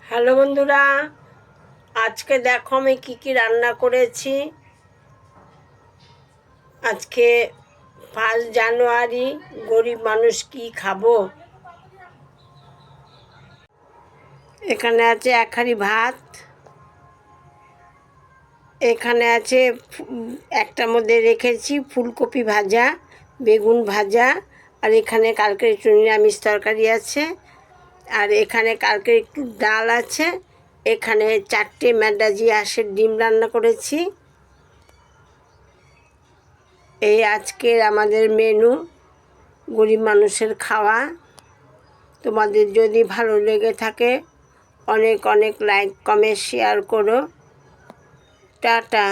Hello বন্ধুরা, আজকে দেখো আমি কি রান্না করেছি। আজকে 5 জানুয়ারি, গরিব মানুষ কি খাবো। এখানে আছে 1 হাঁড়ি ভাত, এখানে আছে একটার মধ্যে রেখেছি ফুলকপি ভাজা, বেগুন ভাজা, আর এখানে কালকের একটু নিরামিষ তরকারি আছে, আর এখানে কালকে একটু ডাল আছে, এখানে 4টে ম্যান্ডাজি হাঁসের ডিম রান্না করেছি। এই আজকের আমাদের মেনু, গরিব মানুষের খাওয়া। তোমাদের যদি ভালো লেগে থাকে অনেক অনেক লাইক কমেন্ট শেয়ার করো। টাটা।